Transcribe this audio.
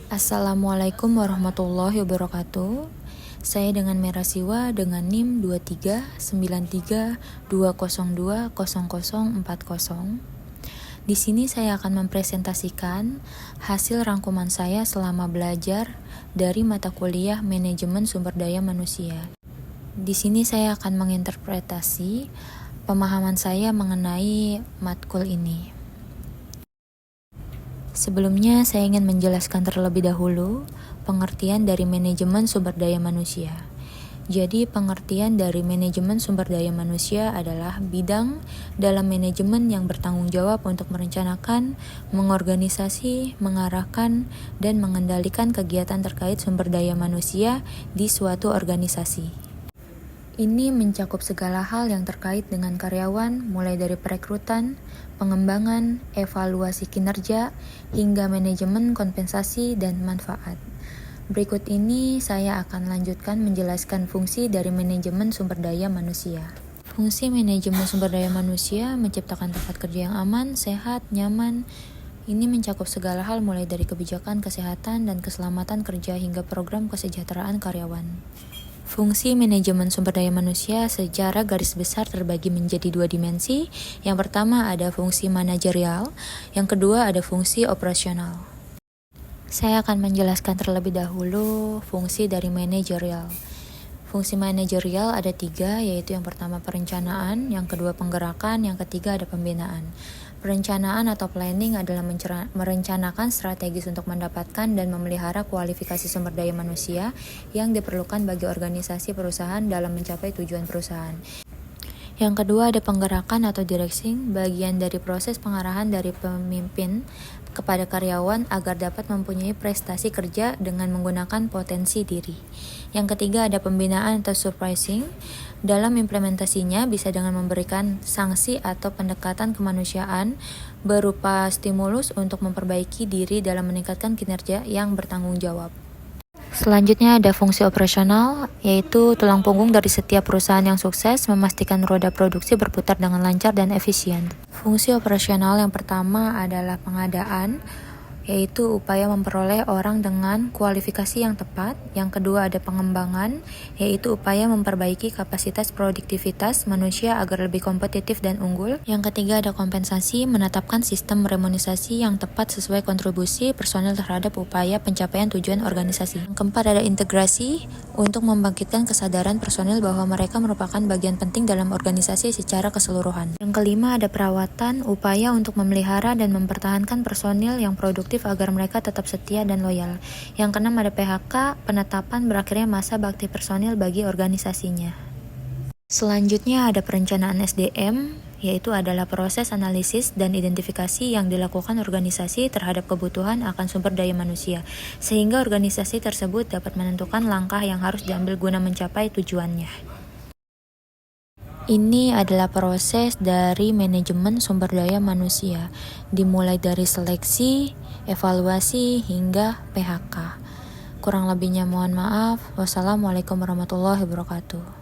Assalamualaikum warahmatullahi wabarakatuh. Saya dengan Merasiwa dengan NIM 2393202040. Di sini saya akan mempresentasikan hasil rangkuman saya selama belajar dari mata kuliah Manajemen Sumber Daya Manusia. Di sini saya akan menginterpretasi pemahaman saya mengenai matkul ini. Sebelumnya, saya ingin menjelaskan terlebih dahulu pengertian dari manajemen sumber daya manusia. Jadi, pengertian dari manajemen sumber daya manusia adalah bidang dalam manajemen yang bertanggung jawab untuk merencanakan, mengorganisasi, mengarahkan, dan mengendalikan kegiatan terkait sumber daya manusia di suatu organisasi. Ini mencakup segala hal yang terkait dengan karyawan, mulai dari perekrutan, pengembangan, evaluasi kinerja, hingga manajemen kompensasi dan manfaat. Berikut ini saya akan lanjutkan menjelaskan fungsi dari manajemen sumber daya manusia. Fungsi manajemen sumber daya manusia menciptakan tempat kerja yang aman, sehat, nyaman. Ini mencakup segala hal mulai dari kebijakan kesehatan dan keselamatan kerja hingga program kesejahteraan karyawan. Fungsi manajemen sumber daya manusia secara garis besar terbagi menjadi dua dimensi. Yang pertama ada fungsi manajerial, yang kedua ada fungsi operasional. Saya akan menjelaskan terlebih dahulu fungsi dari manajerial. Fungsi manajerial ada 3, yaitu yang pertama perencanaan, yang kedua penggerakan, yang ketiga ada pembinaan. Perencanaan atau planning adalah merencanakan strategis untuk mendapatkan dan memelihara kualifikasi sumber daya manusia yang diperlukan bagi organisasi perusahaan dalam mencapai tujuan perusahaan. Yang kedua ada penggerakan atau directing, bagian dari proses pengarahan dari pemimpin kepada karyawan agar dapat mempunyai prestasi kerja dengan menggunakan potensi diri. Yang ketiga ada pembinaan atau supervising. Dalam implementasinya bisa dengan memberikan sanksi atau pendekatan kemanusiaan berupa stimulus untuk memperbaiki diri dalam meningkatkan kinerja yang bertanggung jawab. Selanjutnya ada fungsi operasional, yaitu tulang punggung dari setiap perusahaan yang sukses, memastikan roda produksi berputar dengan lancar dan efisien. Fungsi operasional yang pertama adalah pengadaan, yaitu upaya memperoleh orang dengan kualifikasi yang tepat. Yang kedua ada pengembangan, yaitu upaya memperbaiki kapasitas produktivitas manusia agar lebih kompetitif dan unggul. Yang ketiga ada kompensasi, menetapkan sistem remunerasi yang tepat sesuai kontribusi personel terhadap upaya pencapaian tujuan organisasi. Yang keempat ada integrasi, untuk membangkitkan kesadaran personel bahwa mereka merupakan bagian penting dalam organisasi secara keseluruhan. Yang kelima ada perawatan, upaya untuk memelihara dan mempertahankan personel yang produktif agar mereka tetap setia dan loyal. Yang keenam ada PHK, penetapan berakhirnya masa bakti personil bagi organisasinya. Selanjutnya ada perencanaan SDM, yaitu adalah proses analisis dan identifikasi yang dilakukan organisasi terhadap kebutuhan akan sumber daya manusia, sehingga organisasi tersebut dapat menentukan langkah yang harus diambil guna mencapai tujuannya. Ini adalah proses dari manajemen sumber daya manusia, dimulai dari seleksi, evaluasi, hingga PHK. Kurang lebihnya mohon maaf. Wassalamualaikum warahmatullahi wabarakatuh.